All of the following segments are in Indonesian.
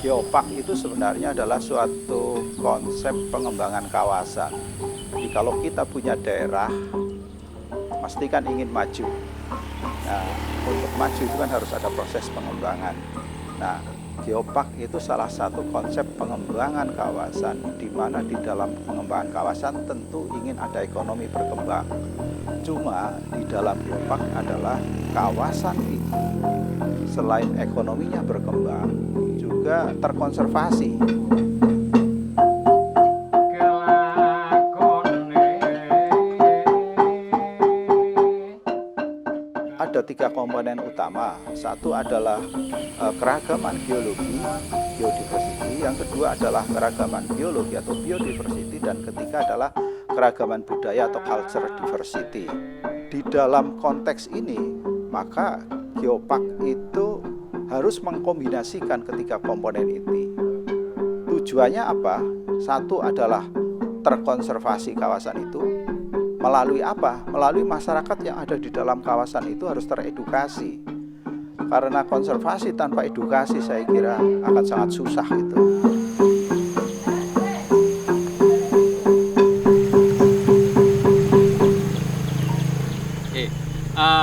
Geopark itu sebenarnya adalah suatu konsep pengembangan kawasan. Jadi kalau kita punya daerah, pasti kan ingin maju. Nah, untuk maju itu kan harus ada proses pengembangan. Nah, Geopark itu salah satu konsep pengembangan kawasan, di mana di dalam pengembangan kawasan tentu ingin ada ekonomi berkembang. Cuma di dalam Geopark adalah kawasan itu selain ekonominya berkembang, juga terkonservasi. Ada 3 komponen utama. Satu adalah keragaman geologi, geodiversity. Yang kedua adalah keragaman biologi atau biodiversity. Dan ketiga adalah keragaman budaya atau culture diversity. Di dalam konteks ini, maka Geopark itu harus mengkombinasikan ketiga komponen ini. Tujuannya apa? Satu adalah terkonservasi kawasan itu. Melalui apa? Melalui masyarakat yang ada di dalam kawasan itu harus teredukasi. Karena konservasi tanpa edukasi saya kira akan sangat susah itu.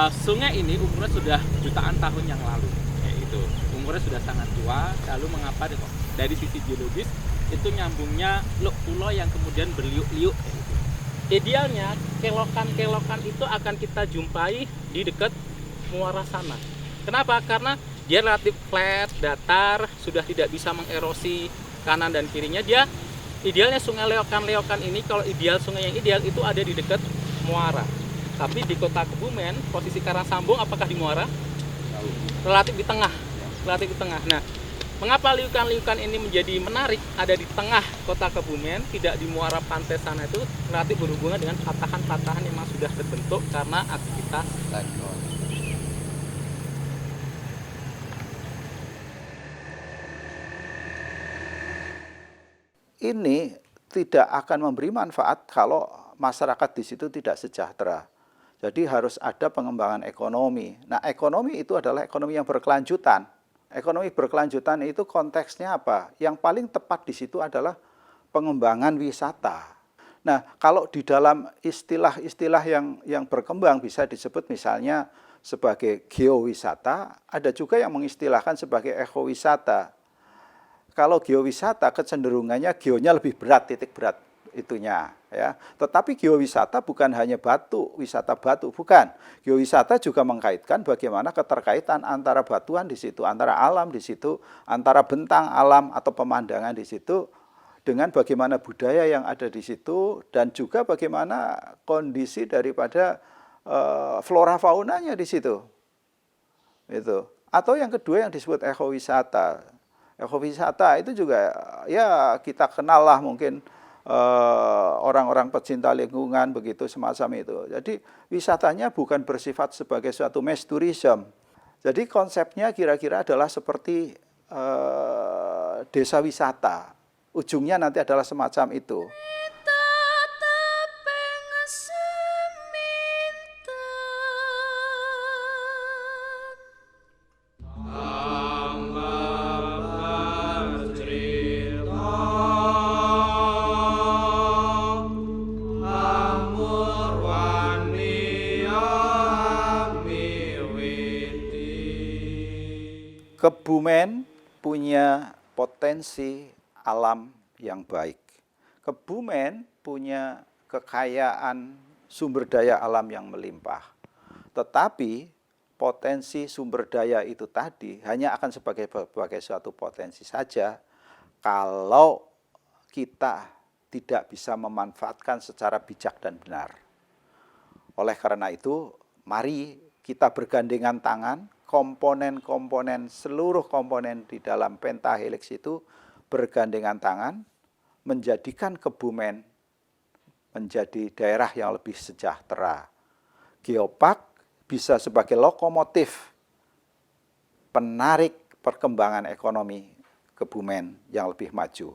Sungai ini umurnya sudah jutaan tahun yang lalu, itu umurnya sudah sangat tua. Lalu mengapa dari sisi biologis itu nyambungnya pulau yang kemudian berliuk-liuk? Idealnya kelokan-kelokan itu akan kita jumpai di dekat muara sana. Kenapa? Karena dia relatif flat, datar, sudah tidak bisa mengerosi kanan dan kirinya. Dia idealnya sungai leokan-leokan ini, kalau ideal sungai yang ideal itu ada di dekat muara. Tapi di Kota Kebumen, posisi Karangsambung apakah di muara? Relatif di tengah. Relatif di tengah. Nah, mengapa liukan-liukan ini menjadi menarik ada di tengah Kota Kebumen, tidak di muara pantai sana? Itu relatif berhubungan dengan patahan-patahan yang memang sudah terbentuk karena aktivitas tektonik. Ini tidak akan memberi manfaat kalau masyarakat di situ tidak sejahtera. Jadi harus ada pengembangan ekonomi. Nah, ekonomi itu adalah ekonomi yang berkelanjutan. Ekonomi berkelanjutan itu konteksnya apa? Yang paling tepat di situ adalah pengembangan wisata. Nah, kalau di dalam istilah-istilah yang berkembang bisa disebut misalnya sebagai geowisata, ada juga yang mengistilahkan sebagai ekowisata. Kalau geowisata kecenderungannya geonya lebih berat, titik berat itunya ya. Tetapi geowisata bukan hanya batu, wisata batu, bukan. Geowisata juga mengkaitkan bagaimana keterkaitan antara batuan di situ, antara alam di situ, antara bentang alam atau pemandangan di situ dengan bagaimana budaya yang ada di situ dan juga bagaimana kondisi daripada flora faunanya di situ. Itu. Atau yang kedua yang disebut ekowisata. Ekowisata itu juga ya kita kenal lah mungkin orang-orang pecinta lingkungan begitu semacam itu. Jadi wisatanya bukan bersifat sebagai suatu mass tourism. Jadi konsepnya kira-kira adalah seperti desa wisata. Ujungnya nanti adalah semacam itu. Kebumen punya potensi alam yang baik. Kebumen punya kekayaan sumber daya alam yang melimpah. Tetapi potensi sumber daya itu tadi hanya akan sebagai suatu potensi saja kalau kita tidak bisa memanfaatkan secara bijak dan benar. Oleh karena itu, mari kita bergandengan tangan, komponen-komponen, seluruh komponen di dalam pentahelix itu bergandengan tangan, menjadikan Kebumen menjadi daerah yang lebih sejahtera. Geopark bisa sebagai lokomotif penarik perkembangan ekonomi Kebumen yang lebih maju.